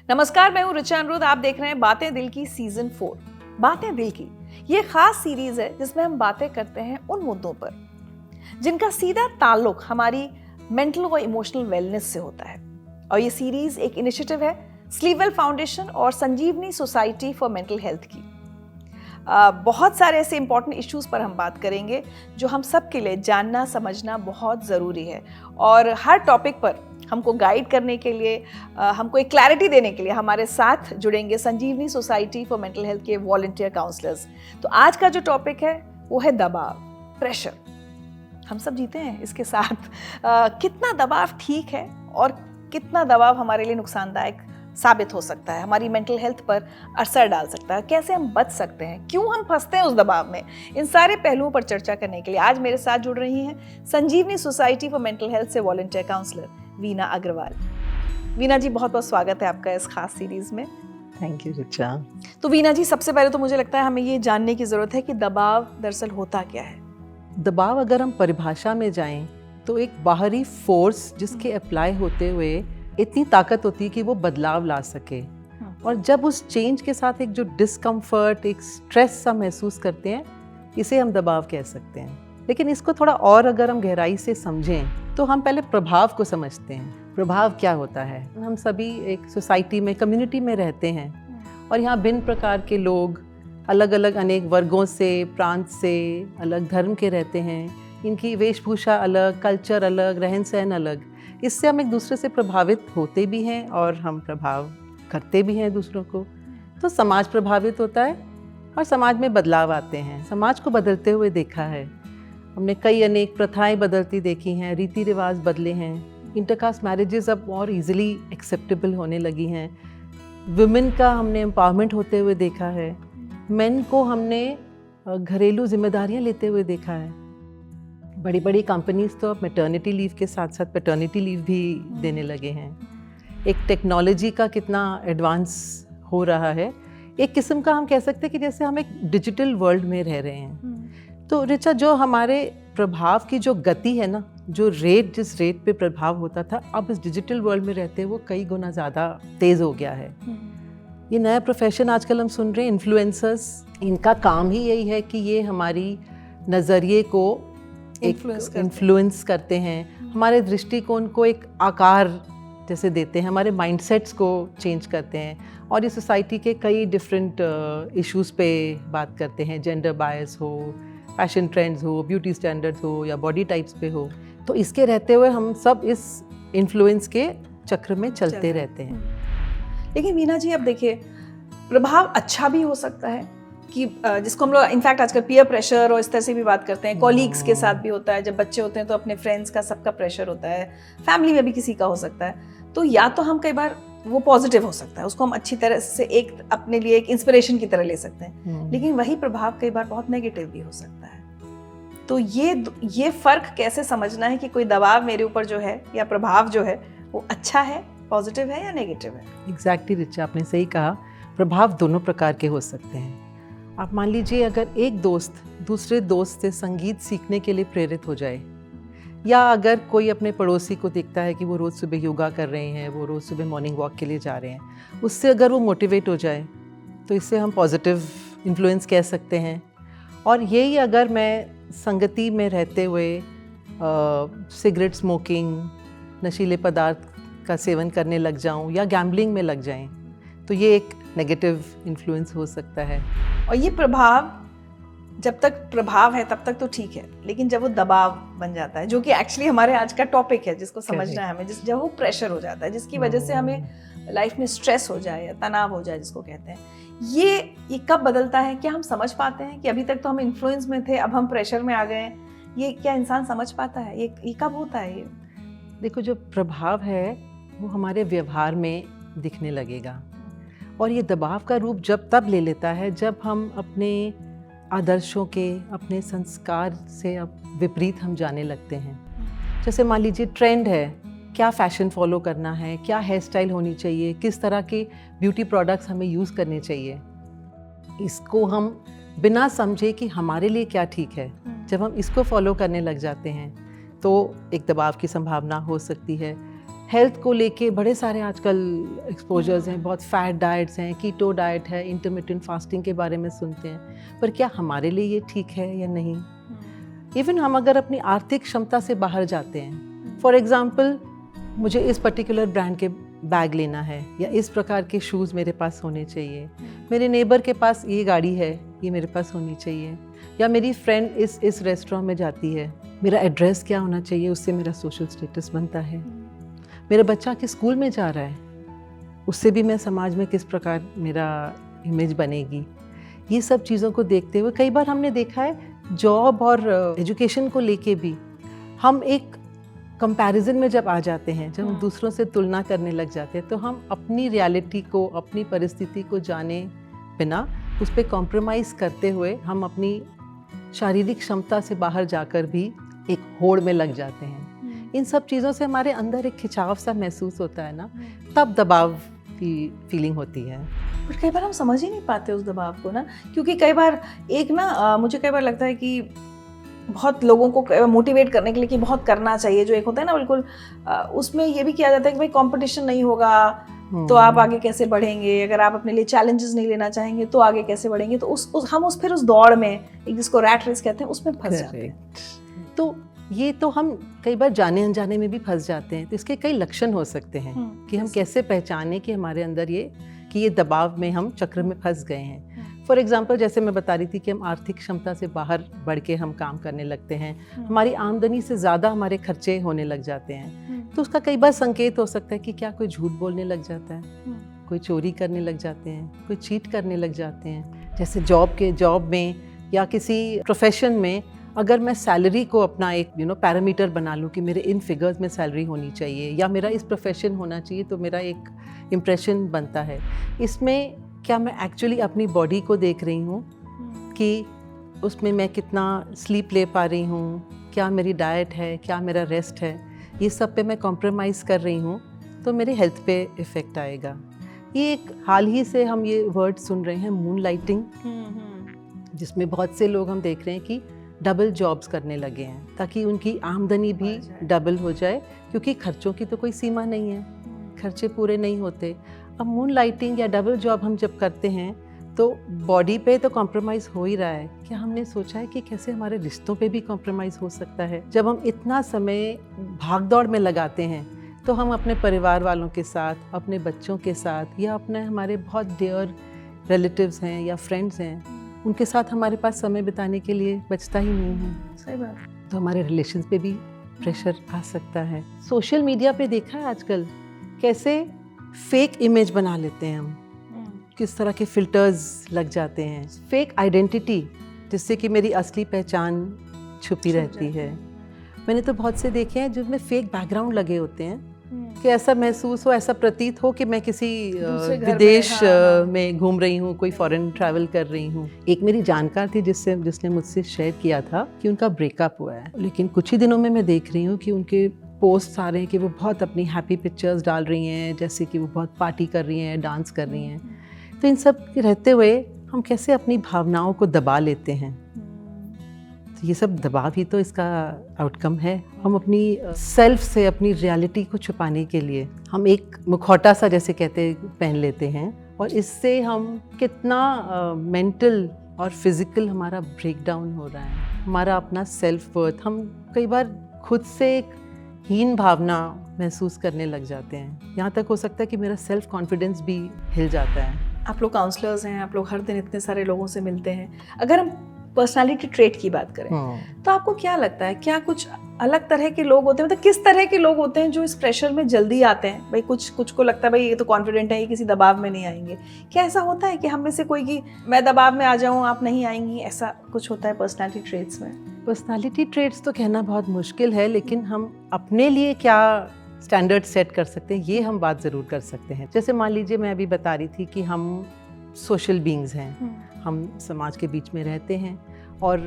नमस्कार, मैं हूं ऋचा अनिरुद्ध। आप देख रहे हैं बातें दिल की सीजन 4। बातें दिल की ये खास सीरीज है जिसमें हम बातें करते हैं उन मुद्दों पर जिनका सीधा ताल्लुक हमारी मेंटल व इमोशनल वेलनेस से होता है। और ये सीरीज एक इनिशिएटिव है स्लीववेल फाउंडेशन और संजीवनी सोसाइटी फॉर मेंटल हेल्थ की। बहुत सारे ऐसे इंपॉर्टेंट इश्यूज पर हम बात करेंगे जो हम सब के लिए जानना समझना बहुत ज़रूरी है। और हर टॉपिक पर हमको गाइड करने के लिए, हमको एक क्लैरिटी देने के लिए हमारे साथ जुड़ेंगे संजीवनी सोसाइटी फॉर मेंटल हेल्थ के वॉलंटियर काउंसलर्स। तो आज का जो टॉपिक है वो है दबाव, प्रेशर। हम सब जीते हैं इसके साथ। कितना दबाव ठीक है और कितना दबाव हमारे लिए नुकसानदायक साबित हो सकता है, हमारी मेंटल हेल्थ पर असर डाल सकता है, कैसे हम बच सकते हैं, क्यों हम फंसते हैं उस दबाव में। इन सारे पहलुओं पर चर्चा करने के लिए आज मेरे साथ जुड़ रही हैं संजीवनी सोसाइटी फॉर मेंटल हेल्थ से वॉलंटियर काउंसलर वीना अग्रवाल। वीना जी, बहुत बहुत स्वागत है आपका इस खास सीरीज में। Thank you Richa. तो वीना जी, सबसे पहले तो मुझे लगता है हमें ये जानने की ज़रूरत है कि दबाव दरअसल होता क्या है। दबाव अगर हम परिभाषा में जाएं तो एक बाहरी फोर्स जिसके अप्लाई होते हुए इतनी ताकत होती है कि वो बदलाव ला सके। और जब उस चेंज के साथ एक जो डिस्कम्फर्ट, एक स्ट्रेस सा महसूस करते हैं, इसे हम दबाव कह सकते हैं। लेकिन इसको थोड़ा और अगर हम गहराई से समझें तो हम पहले प्रभाव को समझते हैं। प्रभाव क्या होता है? हम सभी एक सोसाइटी में, कम्युनिटी में रहते हैं और यहाँ भिन्न प्रकार के लोग अलग अलग अनेक वर्गों से, प्रांत से, अलग धर्म के रहते हैं। इनकी वेशभूषा अलग, कल्चर अलग, रहन सहन अलग। इससे हम एक दूसरे से प्रभावित होते भी हैं और हम प्रभाव करते भी हैं दूसरों को। तो समाज प्रभावित होता है और समाज में बदलाव आते हैं। समाज को बदलते हुए देखा है हमने, कई अनेक प्रथाएं बदलती देखी हैं, रीति रिवाज बदले हैं। इंटरकास्ट मैरिजेस अब और इजीली एक्सेप्टेबल होने लगी हैं। वुमेन का हमने एम्पावरमेंट होते हुए देखा है। मेन को हमने घरेलू जिम्मेदारियां लेते हुए देखा है। बड़ी बड़ी कंपनीज तो अब मैटर्निटी लीव के साथ साथ पैटर्निटी लीव भी देने लगे हैं। एक टेक्नोलॉजी का कितना एडवांस हो रहा है। एक किस्म का हम कह सकते हैं कि जैसे हम एक डिजिटल वर्ल्ड में रह रहे हैं। तो रिचा, जो हमारे प्रभाव की जो गति है ना, जो रेट, जिस रेट पे प्रभाव होता था, अब इस डिजिटल वर्ल्ड में रहते वो कई गुना ज़्यादा तेज़ हो गया है। ये नया प्रोफेशन आजकल हम सुन रहे हैं, इन्फ्लुएंसर्स। इनका काम ही यही है कि ये हमारी नज़रिए को इन्फ्लुएंस करते हैं, हमारे दृष्टिकोण को एक आकार जैसे देते हैं, हमारे माइंडसेट्स को चेंज करते हैं। और ये सोसाइटी के कई डिफरेंट इश्यूज़ पे बात करते हैं। जेंडर बायस हो, फैशन ट्रेंड्स हो, ब्यूटी स्टैंडर्ड्स हो या बॉडी टाइप्स पे हो। तो इसके रहते हुए हम सब इस इन्फ्लुएंस के चक्र में चलते रहते हैं। लेकिन वीना जी, अब देखिए, प्रभाव अच्छा भी हो सकता है कि जिसको हम लोग इनफैक्ट आजकल पीयर प्रेशर और इस तरह से भी बात करते हैं। कॉलीग्स के साथ भी होता है, जब बच्चे होते हैं तो अपने फ्रेंड्स का, सबका प्रेशर होता है। फैमिली में भी किसी का हो सकता है। तो या तो हम कई बार वो पॉजिटिव हो सकता है, उसको हम अच्छी तरह से एक अपने लिए एक इंस्पिरेशन की तरह ले सकते हैं। लेकिन वही प्रभाव कई बार बहुत नेगेटिव भी हो सकता है। तो ये फर्क कैसे समझना है कि कोई दबाव मेरे ऊपर जो है या प्रभाव जो है वो अच्छा है, पॉजिटिव है या नेगेटिव है? एग्जैक्टली रिचा, आपने सही कहा। प्रभाव दोनों प्रकार के हो सकते हैं। आप मान लीजिए, अगर एक दोस्त दूसरे दोस्त से संगीत सीखने के लिए प्रेरित हो जाए, या अगर कोई अपने पड़ोसी को देखता है कि वो रोज़ सुबह योगा कर रहे हैं, वो रोज़ सुबह मॉर्निंग वॉक के लिए जा रहे हैं, उससे अगर वो मोटिवेट हो जाए तो इससे हम पॉजिटिव इन्फ्लुएंस कह सकते हैं। और यही अगर मैं संगति में रहते हुए सिगरेट स्मोकिंग, नशीले पदार्थ का सेवन करने लग जाऊं या गैम्बलिंग में लग जाएं, तो ये एक नेगेटिव इन्फ्लुएंस हो सकता है। और ये प्रभाव, जब तक प्रभाव है तब तक तो ठीक है, लेकिन जब वो दबाव बन जाता है, जो कि एक्चुअली हमारे आज का टॉपिक है जिसको समझना है हमें, जब वो प्रेशर हो जाता है जिसकी वजह से हमें लाइफ में स्ट्रेस हो जाए या तनाव हो जाए जिसको कहते हैं, ये कब बदलता है? क्या हम समझ पाते हैं कि अभी तक तो हम इन्फ्लुएंस में थे, अब हम प्रेशर में आ गए हैं? ये क्या इंसान समझ पाता है? ये कब होता है? ये देखो, जो प्रभाव है वो हमारे व्यवहार में दिखने लगेगा। और ये दबाव का रूप जब तब ले लेता है जब हम अपने आदर्शों के, अपने संस्कार से अब विपरीत हम जाने लगते हैं। जैसे मान लीजिए, ट्रेंड है, क्या फ़ैशन फॉलो करना है, क्या हेयर स्टाइल होनी चाहिए, किस तरह के ब्यूटी प्रोडक्ट्स हमें यूज़ करने चाहिए। इसको हम बिना समझे कि हमारे लिए क्या ठीक है, जब हम इसको फॉलो करने लग जाते हैं तो एक दबाव की संभावना हो सकती है। हेल्थ को लेके बड़े सारे आजकल एक्सपोजर्स हैं, बहुत फैट डाइट्स हैं, कीटो डाइट है, इंटरमिटेंट फास्टिंग के बारे में सुनते हैं, पर क्या हमारे लिए ये ठीक है या नहीं? इवन हम अगर अपनी आर्थिक क्षमता से बाहर जाते हैं, फॉर एग्जांपल मुझे इस पर्टिकुलर ब्रांड के बैग लेना है या इस प्रकार के शूज़ मेरे पास होने चाहिए, मेरे नेबर के पास ये गाड़ी है, ये मेरे पास होनी चाहिए, या मेरी फ्रेंड इस रेस्टोरेंट में जाती है, मेरा एड्रेस क्या होना चाहिए, उससे मेरा सोशल स्टेटस बनता है। मेरा बच्चा किस स्कूल में जा रहा है, उससे भी मैं समाज में किस प्रकार मेरा इमेज बनेगी। ये सब चीज़ों को देखते हुए कई बार हमने देखा है जॉब और एजुकेशन को लेके भी हम एक कंपैरिजन में जब आ जाते हैं, जब हम दूसरों से तुलना करने लग जाते हैं, तो हम अपनी रियलिटी को, अपनी परिस्थिति को जाने बिना उस पर कॉम्प्रोमाइज़ करते हुए हम अपनी शारीरिक क्षमता से बाहर जाकर भी एक होड़ में लग जाते हैं। इन सब चीज़ों से हमारे अंदर एक खिंचाव सा महसूस होता है ना, तब दबाव की फीलिंग होती है। बट कई बार हम समझ ही नहीं पाते उस दबाव को ना, क्योंकि कई बार मुझे कई बार लगता है कि बहुत लोगों को मोटिवेट करने के लिए कि बहुत करना चाहिए, जो एक होता है ना बिल्कुल, उसमें ये भी किया जाता है कि भाई कंपटीशन नहीं होगा तो आप आगे कैसे बढ़ेंगे, अगर आप अपने लिए चैलेंजेस नहीं लेना चाहेंगे तो आगे कैसे बढ़ेंगे। तो हम फिर उस दौड़ में, एक जिसको रैट रेस कहते हैं, उसमें फंस जाते हैं। तो ये तो हम कई बार जाने अनजाने में भी फंस जाते हैं। तो इसके कई लक्षण हो सकते हैं कि हम कैसे पहचाने कि हमारे अंदर ये दबाव में हम चक्र में फंस गए हैं। फॉर एग्जांपल, जैसे मैं बता रही थी कि हम आर्थिक क्षमता से बाहर बढ़ के हम काम करने लगते हैं, हमारी आमदनी से ज़्यादा हमारे खर्चे होने लग जाते हैं। तो उसका कई बार संकेत हो सकता है कि क्या कोई झूठ बोलने लग जाता है, कोई चोरी करने लग जाते हैं, कोई चीट करने लग जाते हैं। जैसे जॉब में या किसी प्रोफेशन में अगर मैं सैलरी को अपना एक पैरामीटर बना लूँ कि मेरे इन फिगर्स में सैलरी होनी चाहिए या मेरा इस प्रोफेशन होना चाहिए, तो मेरा एक इम्प्रेशन बनता है। इसमें क्या मैं एक्चुअली अपनी बॉडी को देख रही हूँ कि उसमें मैं कितना स्लीप ले पा रही हूँ, क्या मेरी डाइट है, क्या मेरा रेस्ट है, ये सब पे मैं कॉम्प्रोमाइज़ कर रही हूँ, तो मेरे हेल्थ पे इफ़ेक्ट आएगा। ये एक हाल ही से हम ये वर्ड सुन रहे हैं, मून लाइटिंग, जिसमें बहुत से लोग हम देख रहे हैं कि डबल जॉब्स करने लगे हैं ताकि उनकी आमदनी भी डबल हो जाए, क्योंकि खर्चों की तो कोई सीमा नहीं है, खर्चे पूरे नहीं होते। अब मून लाइटिंग या डबल जॉब हम जब करते हैं तो बॉडी पे तो कॉम्प्रोमाइज़ हो ही रहा है, क्या हमने सोचा है कि कैसे हमारे रिश्तों पे भी कॉम्प्रोमाइज़ हो सकता है? जब हम इतना समय भागदौड़ में लगाते हैं तो हम अपने परिवार वालों के साथ, अपने बच्चों के साथ, या अपने हमारे बहुत डियर रिलेटिव्स हैं या फ्रेंड्स हैं, उनके साथ हमारे पास समय बिताने के लिए बचता ही नहीं है। सही बात। तो हमारे रिलेशंस पे भी प्रेशर आ सकता है। सोशल मीडिया पे देखा है आजकल कैसे फेक इमेज बना लेते हैं हम, किस तरह के फिल्टर्स लग जाते हैं, फेक आइडेंटिटी, जिससे कि मेरी असली पहचान छुपी रहती है। मैंने तो बहुत से देखे हैं जिसमें फेक बैकग्राउंड लगे होते हैं कि ऐसा महसूस हो, ऐसा प्रतीत हो कि मैं किसी विदेश में घूम रही हूँ, कोई फॉरेन ट्रैवल कर रही हूँ। एक मेरी जानकार थी जिसने मुझसे शेयर किया था कि उनका ब्रेकअप हुआ है, लेकिन कुछ ही दिनों में मैं देख रही हूँ कि उनके पोस्ट आ रहे हैं कि वो बहुत अपनी हैप्पी पिक्चर्स डाल रही हैं, जैसे कि वो बहुत पार्टी कर रही हैं, डांस कर रही हैं। तो इन सब के रहते हुए हम कैसे अपनी भावनाओं को दबा लेते हैं। तो ये सब दबाव ही तो इसका आउटकम है। हम अपनी सेल्फ से, अपनी रियलिटी को छुपाने के लिए हम एक मुखौटा सा, जैसे कहते, पहन लेते हैं, और इससे हम कितना मेंटल और फिज़िकल हमारा ब्रेकडाउन हो रहा है। हमारा अपना सेल्फ वर्थ, हम कई बार खुद से एक हीन भावना महसूस करने लग जाते हैं। यहाँ तक हो सकता है कि मेरा सेल्फ कॉन्फिडेंस भी हिल जाता है। आप लोग काउंसलर्स हैं, आप लोग हर दिन इतने सारे लोगों से मिलते हैं। अगर हम पर्सनालिटी ट्रेट की बात करें तो आपको क्या लगता है, क्या कुछ अलग तरह के लोग होते हैं, मतलब किस तरह के लोग होते हैं जो इस प्रेशर में जल्दी आते हैं? भाई कुछ को लगता है भाई ये तो कॉन्फिडेंट है, ये किसी दबाव में नहीं आएंगे। क्या ऐसा होता है कि हम में से कोई कि मैं दबाव में आ जाऊँ, आप नहीं आएंगी, ऐसा कुछ होता है पर्सनालिटी ट्रेट्स में? पर्सनालिटी ट्रेट्स तो कहना बहुत मुश्किल है, लेकिन हम अपने लिए क्या स्टैंडर्ड सेट कर सकते हैं, ये हम बात ज़रूर कर सकते हैं। जैसे मान लीजिए, मैं अभी बता रही थी कि हम सोशल बीइंग्स हैं, हम समाज के बीच में रहते हैं, और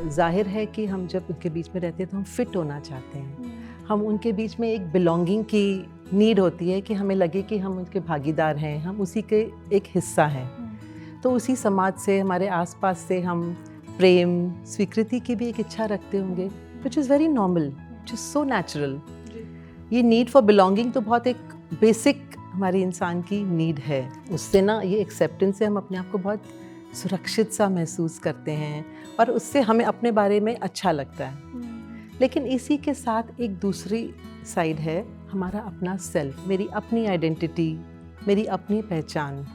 जाहिर है कि हम जब उनके बीच में रहते हैं तो हम फिट होना चाहते हैं। हम उनके बीच में एक बिलोंगिंग की नीड होती है कि हमें लगे कि हम उनके भागीदार हैं, हम उसी के एक हिस्सा हैं। तो उसी समाज से, हमारे आसपास से हम प्रेम, स्वीकृति की भी एक इच्छा रखते होंगे, which is very normal, which is so natural. ये नीड फॉर बिलोंगिंग तो बहुत एक बेसिक हमारी इंसान की नीड है। उससे ना ये एक्सेप्टेंस से हम अपने आप को बहुत सुरक्षित सा महसूस करते हैं और उससे हमें अपने बारे में अच्छा लगता है। लेकिन इसी के साथ एक दूसरी साइड है हमारा अपना सेल्फ, मेरी अपनी आइडेंटिटी, मेरी अपनी पहचान,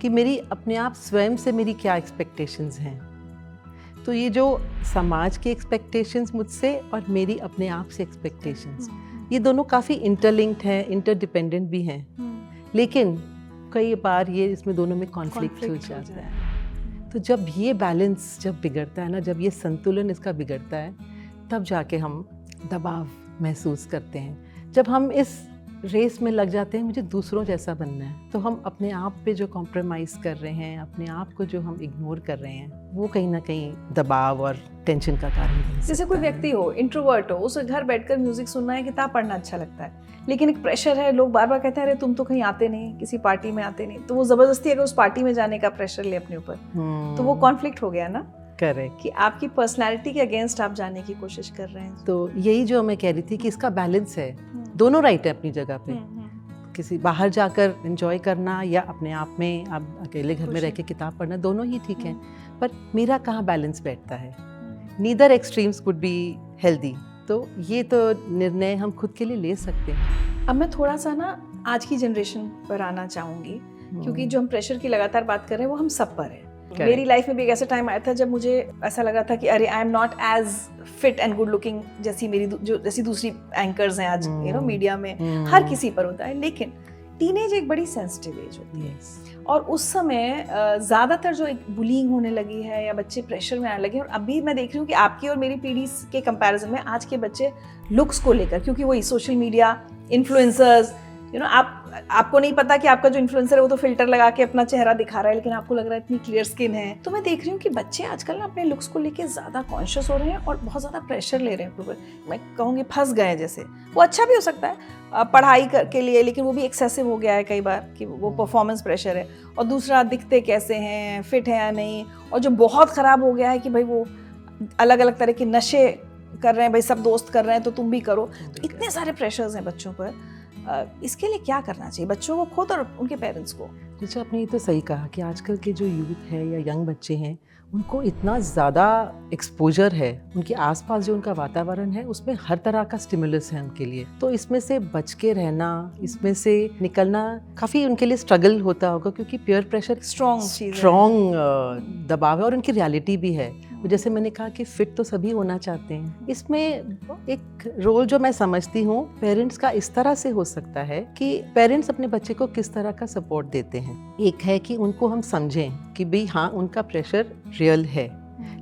कि मेरी अपने आप स्वयं से मेरी क्या एक्सपेक्टेशंस हैं। तो ये जो समाज की एक्सपेक्टेशंस मुझसे और मेरी अपने आप से एक्सपेक्टेशंस, ये दोनों काफ़ी इंटरलिंक्ड हैं, इंटरडिपेंडेंट भी हैं, लेकिन कई बार ये इसमें दोनों में कॉन्फ्लिक्ट हो जाता है। तो जब ये बैलेंस जब बिगड़ता है ना, जब ये संतुलन इसका बिगड़ता है, तब जाके हम दबाव महसूस करते हैं। जब हम इस रेस में लग जाते हैं मुझे दूसरों जैसा बनना है, तो हम अपने आप पे जो कॉम्प्रोमाइज़ कर रहे हैं, अपने आप को जो हम इग्नोर कर रहे हैं, वो कहीं ना कहीं दबाव और टेंशन का कारण बन सकता है। जैसे कोई व्यक्ति हो, इंट्रोवर्ट हो, उसे घर बैठकर म्यूजिक सुनना है, किताब पढ़ना अच्छा लगता है, लेकिन एक प्रेशर है, लोग बार बार कहते हैं अरे तुम तो कहीं आते नहीं, किसी पार्टी में आते नहीं, तो वो ज़बरदस्ती अगर उस पार्टी में जाने का प्रेशर ले अपने ऊपर, तो वो कॉन्फ्लिक्ट हो गया ना। करेक्ट, कि आपकी पर्सनैलिटी के अगेंस्ट आप जाने की कोशिश कर रहे हैं। तो यही जो मैं कह रही थी कि इसका बैलेंस है, दोनों राइट है अपनी जगह पे। किसी बाहर जाकर एंजॉय करना या अपने आप में आप अकेले घर में रह के किताब पढ़ना, दोनों ही ठीक है, पर मेरा कहाँ बैलेंस बैठता है। Neither extremes would be healthy. तो ये तो निर्णय हम खुद के लिए ले सकते हैं। अब मैं थोड़ा सा ना आज की जनरेशन पर आना चाहूँगी, क्योंकि जो हम प्रेशर की लगातार बात कर रहे हैं वो हम सब पर है। मेरी लाइफ में भी एक ऐसा टाइम आया था जब मुझे ऐसा लगा था कि अरे I am not as fit and good looking जैसी मेरी जैसी दूसरी एंकर्स हैं आज, मीडिया में हर किसी पर होता है। लेकिन टीनेज एक बड़ी सेंसिटिव एज होती है और उस समय ज़्यादातर जो एक बुलिंग होने लगी है या बच्चे प्रेशर में आने लगे, और अभी मैं देख रही हूँ कि आपकी और मेरी पीढ़ी के कंपैरिजन में आज के बच्चे लुक्स को लेकर, क्योंकि वही सोशल मीडिया इन्फ्लुएंसर्स, आपको नहीं पता कि आपका जो इन्फ्लुएंसर है वो तो फिल्टर लगा के अपना चेहरा दिखा रहा है, लेकिन आपको लग रहा है इतनी क्लियर स्किन है। तो मैं देख रही हूँ कि बच्चे आजकल ना अपने लुक्स को लेके ज़्यादा कॉन्शियस हो रहे हैं और बहुत ज़्यादा प्रेशर ले रहे हैं ऊपर। मैं कहूँगी फंस गए हैं। जैसे वो अच्छा भी हो सकता है पढ़ाई के लिए, लेकिन वो भी एक्सेसिव हो गया है कई बार कि वो परफॉर्मेंस प्रेशर है। और दूसरा, दिखते कैसे हैं, फिट है या नहीं। और जो बहुत ख़राब हो गया है कि भाई वो अलग अलग तरह के नशे कर रहे हैं, भाई सब दोस्त कर रहे हैं तो तुम भी करो। तो इतने सारे प्रेशर्स हैं बच्चों पर। इसके लिए क्या करना चाहिए बच्चों को खुद और उनके पेरेंट्स को? अच्छा, आपने ये तो सही कहा कि आजकल के जो यूथ है या यंग बच्चे हैं, उनको इतना ज़्यादा एक्सपोजर है, उनके आसपास जो उनका वातावरण है उसमें हर तरह का स्टिमुलस है उनके लिए। तो इसमें से बच के रहना, इसमें से निकलना काफ़ी उनके लिए स्ट्रगल होता होगा, क्योंकि पीयर प्रेशर स्ट्रॉन्ग दबाव है और उनकी रियलिटी भी है। जैसे मैंने कहा कि फिट तो सभी होना चाहते हैं। इसमें एक रोल जो मैं समझती हूँ पेरेंट्स का इस तरह से हो सकता है कि पेरेंट्स अपने बच्चे को किस तरह का सपोर्ट देते हैं। एक है कि उनको हम समझें कि भाई हाँ, उनका प्रेशर रियल है,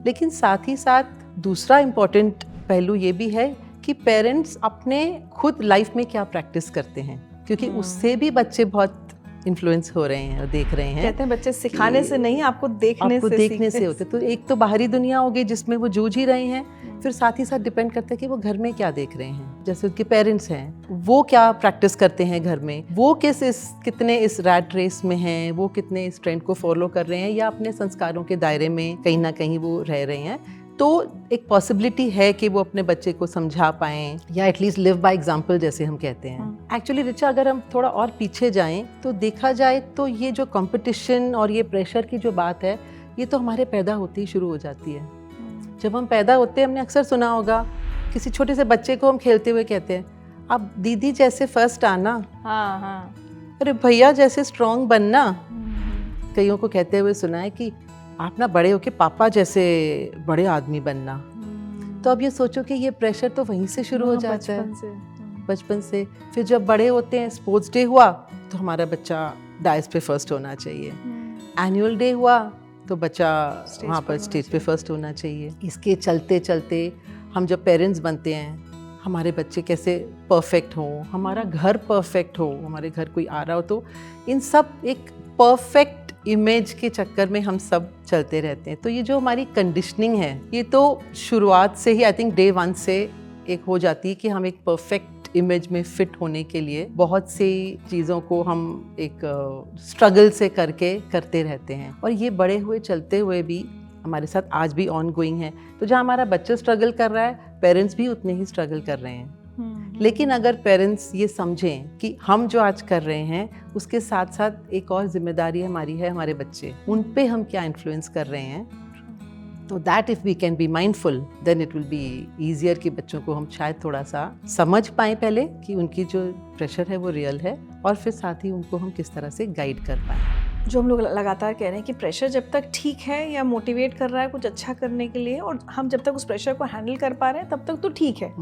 लेकिन साथ ही साथ दूसरा इम्पोर्टेंट पहलू ये भी है कि पेरेंट्स अपने खुद लाइफ में क्या प्रैक्टिस करते हैं, क्योंकि उससे भी बच्चे बहुत इन्फ्लुएंस हो रहे हैं और देख रहे हैं। कहते हैं बच्चे सिखाने से नहीं, आपको देखने से होते। तो एक तो बाहरी दुनिया हो गई जिसमें वो जूझ ही रहे हैं, फिर साथ ही साथ डिपेंड करता है कि वो घर में क्या देख रहे हैं। जैसे उनके पेरेंट्स हैं, वो क्या प्रैक्टिस करते हैं घर में, वो कितने इस रैट रेस में हैं, वो कितने इस ट्रेंड को फॉलो कर रहे हैं या अपने संस्कारों के दायरे में कहीं ना कहीं वो रह रहे हैं। तो एक पॉसिबिलिटी है कि वो अपने बच्चे को समझा पाएं या एटलीस्ट लिव बाय एग्जाम्पल जैसे हम कहते हैं। एक्चुअली रिचा, अगर हम थोड़ा और पीछे जाएं तो देखा जाए तो ये जो कंपटीशन और ये प्रेशर की जो बात है, ये तो हमारे पैदा होते ही शुरू हो जाती है। जब हम पैदा होते हैं, हमने अक्सर सुना होगा किसी छोटे से बच्चे को हम खेलते हुए कहते हैं, अब दीदी जैसे फर्स्ट आना, अरे भैया जैसे स्ट्रॉन्ग बनना। कईयों को कहते हुए सुना है कि आप ना बड़े होके पापा जैसे बड़े आदमी बनना। तो अब ये सोचो कि ये प्रेशर तो वहीं से शुरू हो जाता है, बचपन से। फिर जब बड़े होते हैं, स्पोर्ट्स डे हुआ तो हमारा बच्चा डाइस पे फर्स्ट होना चाहिए, एनुअल डे हुआ तो बच्चा वहाँ पर स्टेज पे फर्स्ट होना चाहिए। इसके चलते चलते हम जब पेरेंट्स बनते हैं, हमारे बच्चे कैसे परफेक्ट हो, हमारा घर परफेक्ट हो, हमारे घर कोई आ रहा हो, तो इन सब एक परफेक्ट इमेज के चक्कर में हम सब चलते रहते हैं। तो ये जो हमारी कंडीशनिंग है, ये तो शुरुआत से ही आई थिंक डे 1 से एक हो जाती है कि हम एक परफेक्ट इमेज में फिट होने के लिए बहुत सी चीज़ों को हम एक स्ट्रगल से करते रहते हैं। और ये बड़े हुए चलते हुए भी हमारे साथ आज भी ऑन गोइंग है। तो जहाँ हमारा बच्चा स्ट्रगल कर रहा है, पेरेंट्स भी उतने ही स्ट्रगल कर रहे हैं। लेकिन अगर पेरेंट्स ये समझें कि हम जो आज कर रहे हैं उसके साथ साथ एक और जिम्मेदारी हमारी है, हमारे बच्चे, उन पे हम क्या इन्फ्लुएंस कर रहे हैं, तो that if we can be mindful then it will be easier कि बच्चों को हम शायद थोड़ा सा समझ पाएँ पहले कि उनकी जो प्रेशर है वो रियल है, और फिर साथ ही उनको हम किस तरह से गाइड कर पाएँ। जो हम लोग लगातार कह रहे हैं कि प्रेशर जब तक ठीक है या मोटिवेट कर रहा है कुछ अच्छा करने के लिए, और हम जब तक उस प्रेशर को हैंडल कर पा रहे हैं तब तक तो ठीक है।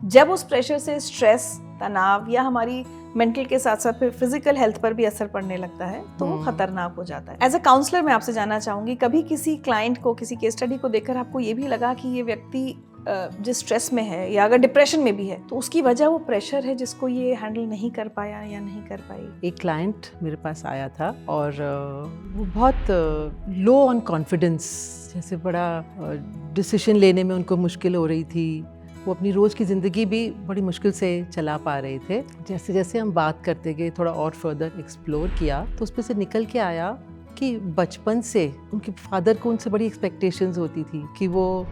जब उस प्रेशर से स्ट्रेस, तनाव या हमारी मेंटल के साथ साथ फिर फिजिकल हेल्थ पर भी असर पड़ने लगता है तो वो खतरनाक हो जाता है। एज अ काउंसलर मैं आपसे जानना चाहूँगी, कभी किसी क्लाइंट को, किसी केस स्टडी को देखकर आपको ये भी लगा कि ये व्यक्ति जिस स्ट्रेस में है या अगर डिप्रेशन में भी है तो उसकी वजह वो प्रेशर है जिसको ये हैंडल नहीं कर पाया या नहीं कर पाई? एक क्लाइंट मेरे पास आया था और वो बहुत लो ऑन कॉन्फिडेंस, जैसे बड़ा डिसीजन लेने में उनको मुश्किल हो रही थी, वो अपनी रोज़ की ज़िंदगी भी बड़ी मुश्किल से चला पा रहे थे। जैसे जैसे हम बात करते गए, थोड़ा और फर्दर एक्सप्लोर किया तो उस पर से निकल के आया कि बचपन से उनके फादर को उनसे बड़ी एक्सपेक्टेशंस होती थी कि वो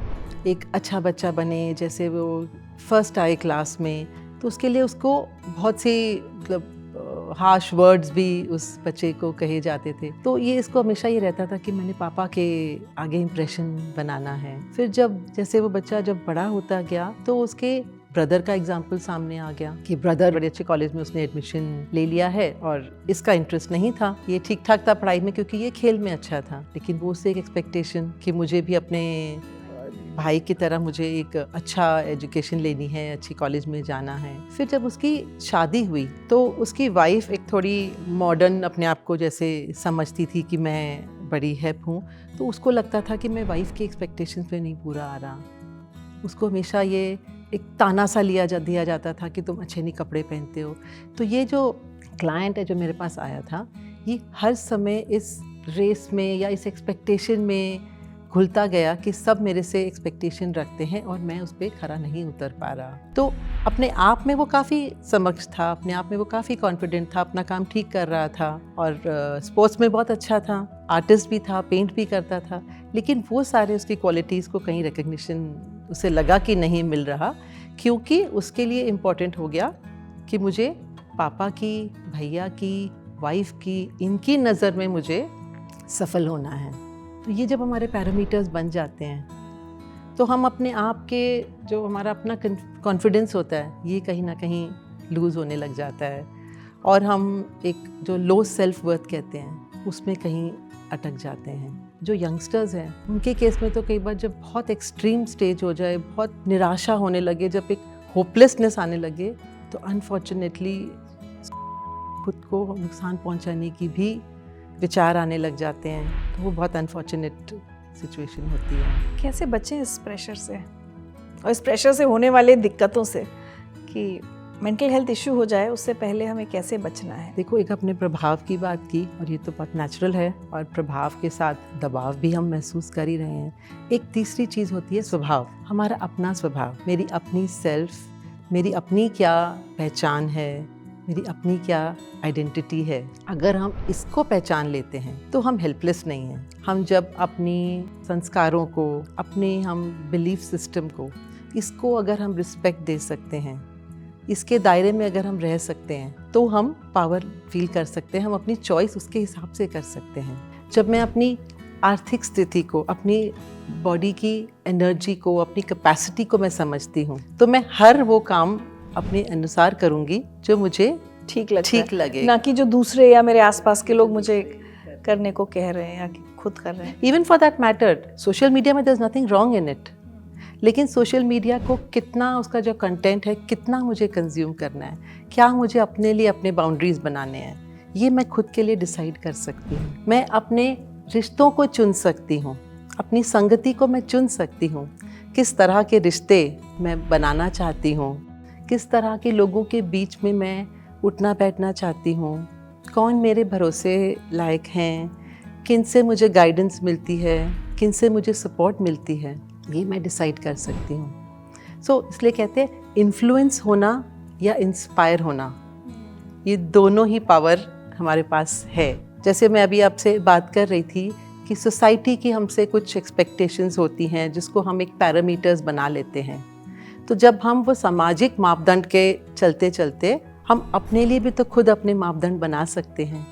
एक अच्छा बच्चा बने, जैसे वो फर्स्ट आए क्लास में, तो उसके लिए उसको बहुत सी मतलब हार्श वर्ड्स भी उस बच्चे को कहे जाते थे। तो ये इसको हमेशा ये रहता था कि मैंने पापा के आगे इम्प्रेशन बनाना है। फिर जब जैसे वो बच्चा जब बड़ा होता गया तो उसके ब्रदर का एग्जाम्पल सामने आ गया कि ब्रदर बड़े अच्छे कॉलेज में उसने एडमिशन ले लिया है और इसका इंटरेस्ट नहीं था, ये ठीक ठाक था पढ़ाई में क्योंकि ये खेल में अच्छा था, लेकिन वो उससे एक एक्सपेक्टेशन कि मुझे भी अपने भाई की तरह मुझे एक अच्छा एजुकेशन लेनी है, अच्छी कॉलेज में जाना है। फिर जब उसकी शादी हुई तो उसकी वाइफ एक थोड़ी मॉडर्न अपने आप को जैसे समझती थी कि मैं बड़ी हैप हूँ, तो उसको लगता था कि मैं वाइफ की एक्सपेक्टेशंस पे नहीं पूरा आ रहा। उसको हमेशा ये एक ताना सा दिया जाता था कि तुम अच्छे नहीं कपड़े पहनते हो। तो ये जो क्लाइंट है जो मेरे पास आया था, ये हर समय इस रेस में या इस एक्सपेक्टेशन में घुलता गया कि सब मेरे से एक्सपेक्टेशन रखते हैं और मैं उस पर खरा नहीं उतर पा रहा। तो अपने आप में वो काफ़ी समक्ष था, अपने आप में वो काफ़ी कॉन्फिडेंट था, अपना काम ठीक कर रहा था और स्पोर्ट्स में बहुत अच्छा था, आर्टिस्ट भी था, पेंट भी करता था, लेकिन वो सारे उसकी क्वालिटीज़ को कहीं रिकग्निशन उसे लगा कि नहीं मिल रहा, क्योंकि उसके लिए इम्पोर्टेंट हो गया कि मुझे पापा की, भैया की, वाइफ की, इनकी नज़र में मुझे सफल होना है। तो ये जब हमारे पैरामीटर्स बन जाते हैं तो हम अपने आप के जो हमारा अपना कॉन्फिडेंस होता है ये कहीं ना कहीं लूज़ होने लग जाता है और हम एक जो लो सेल्फ वर्थ कहते हैं उसमें कहीं अटक जाते हैं। जो यंगस्टर्स हैं उनके केस में तो कई बार जब बहुत एक्सट्रीम स्टेज हो जाए, बहुत निराशा होने लगे, जब एक होपलेसनेस आने लगे, तो अनफॉर्चुनेटली खुद को नुकसान पहुंचाने की भी विचार आने लग जाते हैं। तो वो बहुत अनफॉर्चुनेट सिचुएशन होती है। कैसे बचें इस प्रेशर से और इस प्रेशर से होने वाले दिक्कतों से कि मेंटल हेल्थ इशू हो जाए, उससे पहले हमें कैसे बचना है? देखो, एक अपने प्रभाव की बात की और ये तो बहुत नेचुरल है और प्रभाव के साथ दबाव भी हम महसूस कर ही रहे हैं। एक तीसरी चीज़ होती है स्वभाव, हमारा अपना स्वभाव, मेरी अपनी सेल्फ, मेरी अपनी क्या पहचान है, मेरी अपनी क्या आइडेंटिटी है। अगर हम इसको पहचान लेते हैं तो हम हेल्पलेस नहीं हैं। हम जब अपनी संस्कारों को, अपने हम बिलीफ सिस्टम को, इसको अगर हम रिस्पेक्ट दे सकते हैं, इसके दायरे में अगर हम रह सकते हैं तो हम पावर फील कर सकते हैं, हम अपनी चॉइस उसके हिसाब से कर सकते हैं। जब मैं अपनी आर्थिक स्थिति को, अपनी बॉडी की एनर्जी को, अपनी कैपेसिटी को मैं समझती हूँ तो मैं हर वो काम अपने अनुसार करूँगी जो मुझे ठीक लगे, ना कि जो दूसरे या मेरे आसपास के लोग मुझे करने को कह रहे हैं या खुद कर रहे हैं। Even for that matter social media में there is nothing wrong in it, लेकिन सोशल मीडिया को कितना, उसका जो कंटेंट है कितना मुझे कंज्यूम करना है, क्या मुझे अपने लिए अपने बाउंड्रीज बनाने हैं, ये मैं खुद के लिए डिसाइड कर सकती हूँ। मैं अपने रिश्तों को चुन सकती हूँ, अपनी संगति को मैं चुन सकती हूँ, किस तरह के रिश्ते मैं बनाना चाहती हूँ, किस तरह के लोगों के बीच में मैं उठना बैठना चाहती हूँ, कौन मेरे भरोसे लायक हैं, किन से मुझे गाइडेंस मिलती है, किन से मुझे सपोर्ट मिलती है, ये मैं डिसाइड कर सकती हूँ। सो इसलिए कहते हैं इन्फ्लुएंस होना या इंस्पायर होना, ये दोनों ही पावर हमारे पास है। जैसे मैं अभी आपसे बात कर रही थी कि सोसाइटी की हमसे कुछ एक्सपेक्टेशंस होती हैं जिसको हम एक पैरामीटर्स बना लेते हैं। तो जब हम वो सामाजिक मापदंड के चलते चलते हम अपने लिए भी तो खुद अपने मापदंड बना सकते हैं,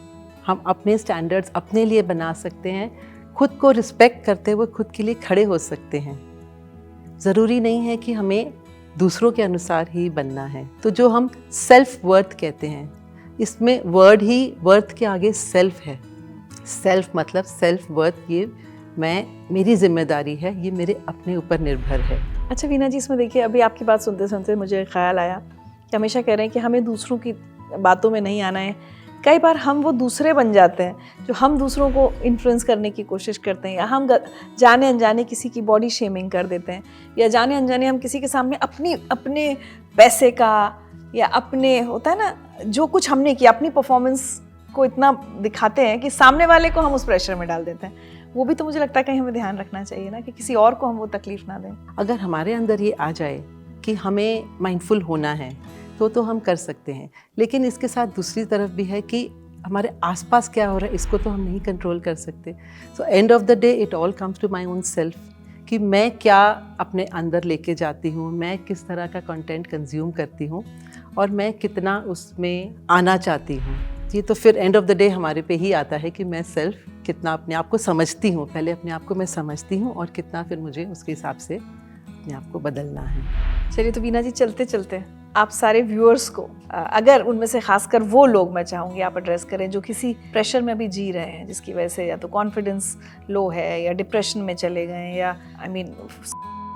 हम अपने स्टैंडर्ड्स अपने लिए बना सकते हैं, खुद को रिस्पेक्ट करते हुए खुद के लिए खड़े हो सकते हैं। ज़रूरी नहीं है कि हमें दूसरों के अनुसार ही बनना है। तो जो हम सेल्फ वर्थ कहते हैं, इसमें वर्ड ही वर्थ के आगे सेल्फ है। सेल्फ मतलब सेल्फ वर्थ, ये मेरी जिम्मेदारी है, ये मेरे अपने ऊपर निर्भर है। अच्छा वीना जी, इसमें देखिए अभी आपकी बात सुनते सुनते मुझे ख्याल आया कि हमेशा कह रहे हैं कि हमें दूसरों की बातों में नहीं आना है। कई बार हम वो दूसरे बन जाते हैं जो हम दूसरों को इन्फ्लुएंस करने की कोशिश करते हैं, या हम जाने अनजाने किसी की बॉडी शेमिंग कर देते हैं, या जाने अनजाने हम किसी के सामने अपने पैसे का या अपने होता है ना जो कुछ हमने किया अपनी परफॉर्मेंस को इतना दिखाते हैं कि सामने वाले को हम उस प्रेशर में डाल देते हैं। वो भी तो मुझे लगता है कहीं हमें ध्यान रखना चाहिए ना कि किसी और को हम वो तकलीफ ना दें। अगर हमारे अंदर ये आ जाए कि हमें माइंडफुल होना है तो हम कर सकते हैं, लेकिन इसके साथ दूसरी तरफ भी है कि हमारे आसपास क्या हो रहा है इसको तो हम नहीं कंट्रोल कर सकते। So end of the day it all comes to my own self कि मैं क्या अपने अंदर लेके जाती हूँ, मैं किस तरह का कंटेंट कंज्यूम करती हूँ और मैं कितना उसमें आना चाहती हूँ। ये तो फिर एंड ऑफ द डे हमारे पे ही आता है कि मैं सेल्फ कितना अपने आप को समझती हूँ, पहले अपने आप को मैं समझती हूँ और कितना फिर मुझे उसके हिसाब से अपने आप को बदलना है। चलिए, तो वीना जी चलते चलते आप सारे व्यूअर्स को अगर उनमें से खासकर वो लोग मैं चाहूँगी आप एड्रेस करें जो किसी प्रेशर में भी जी रहे हैं, जिसकी वजह से या तो कॉन्फिडेंस लो है या डिप्रेशन में चले गए या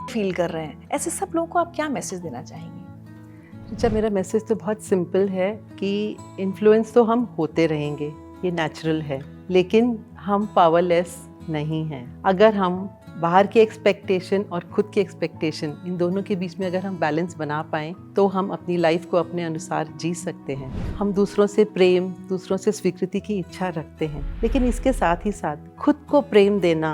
फील कर रहे हैं, ऐसे सब लोगों को आप क्या मैसेज देना चाहेंगी? अच्छा, मेरा मैसेज तो बहुत सिंपल है कि इन्फ्लुएंस तो हम होते रहेंगे, ये नेचुरल है, लेकिन हम पावरलेस नहीं हैं। अगर हम बाहर की एक्सपेक्टेशन और खुद की एक्सपेक्टेशन, इन दोनों के बीच में अगर हम बैलेंस बना पाएँ तो हम अपनी लाइफ को अपने अनुसार जी सकते हैं। हम दूसरों से प्रेम, दूसरों से स्वीकृति की इच्छा रखते हैं, लेकिन इसके साथ ही साथ खुद को प्रेम देना,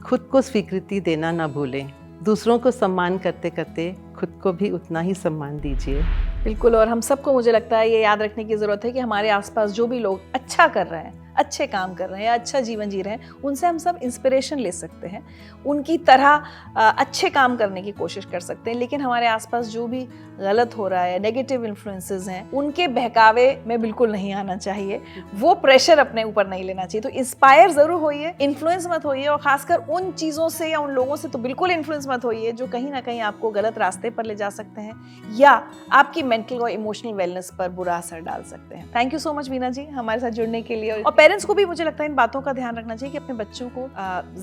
खुद को स्वीकृति देना ना भूलें। दूसरों को सम्मान करते करते खुद को भी उतना ही सम्मान दीजिए। बिल्कुल, और हम सबको मुझे लगता है ये याद रखने की ज़रूरत है कि हमारे आसपास जो भी लोग अच्छा कर रहे हैं, अच्छे काम कर रहे हैं या अच्छा जीवन जी रहे हैं, उनसे हम सब इंस्पिरेशन ले सकते हैं, उनकी तरह अच्छे काम करने की कोशिश कर सकते हैं। लेकिन हमारे आसपास जो भी गलत हो रहा है, नेगेटिव इन्फ्लुएंसेस हैं, उनके बहकावे में बिल्कुल नहीं आना चाहिए, वो प्रेशर अपने ऊपर नहीं लेना चाहिए। तो इंस्पायर ज़रूर होइए, इन्फ्लुएंस मत होइए, और खासकर उन चीज़ों से या उन लोगों से तो बिल्कुल इन्फ्लुएंस मत होइए जो कहीं ना कहीं आपको गलत रास्ते पर ले जा सकते हैं या आपकी मेंटल और इमोशनल वेलनेस पर बुरा असर डाल सकते हैं। Thank you so much Veena ji हमारे साथ जुड़ने के लिए। और पेरेंट्स को भी मुझे लगता है इन बातों का ध्यान रखना चाहिए कि अपने बच्चों को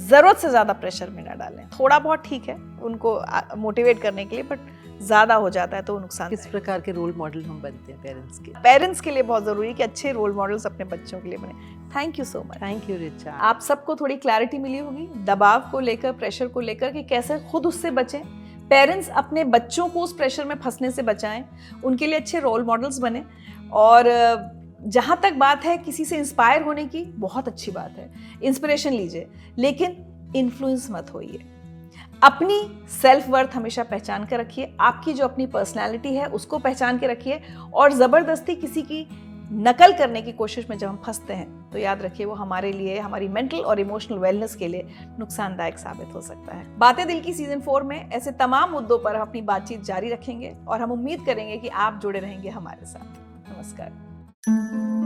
ज़रूरत से ज़्यादा प्रेशर में ना डालें। थोड़ा बहुत ठीक है उनको मोटिवेट करने के लिए, बट ज़्यादा हो जाता है तो नुकसान। किस प्रकार के रोल मॉडल हम बनते हैं पेरेंट्स के लिए बहुत ज़रूरी है कि अच्छे रोल मॉडल्स अपने बच्चों के लिए बने। Thank you so much. Thank you Richa. आप सबको थोड़ी क्लैरिटी मिली होगी दबाव को लेकर, प्रेशर को लेकर कि कैसे खुद उससे बचें। पेरेंट्स अपने बच्चों को उस प्रेशर में फंसने से बचाएं, उनके लिए अच्छे रोल मॉडल्स बने। और जहाँ तक बात है किसी से इंस्पायर होने की, बहुत अच्छी बात है, इंस्पिरेशन लीजिए, लेकिन इन्फ्लुएंस मत होइए। अपनी सेल्फ वर्थ हमेशा पहचान कर रखिए, आपकी जो अपनी पर्सनैलिटी है उसको पहचान के रखिए। और ज़बरदस्ती किसी की नकल करने की कोशिश में जब हम फंसते हैं तो याद रखिए वो हमारे लिए, हमारी मेंटल और इमोशनल वेलनेस के लिए नुकसानदायक साबित हो सकता है। बातें दिल की सीजन 4 में ऐसे तमाम मुद्दों पर हम अपनी बातचीत जारी रखेंगे और हम उम्मीद करेंगे कि आप जुड़े रहेंगे हमारे साथ। नमस्कार।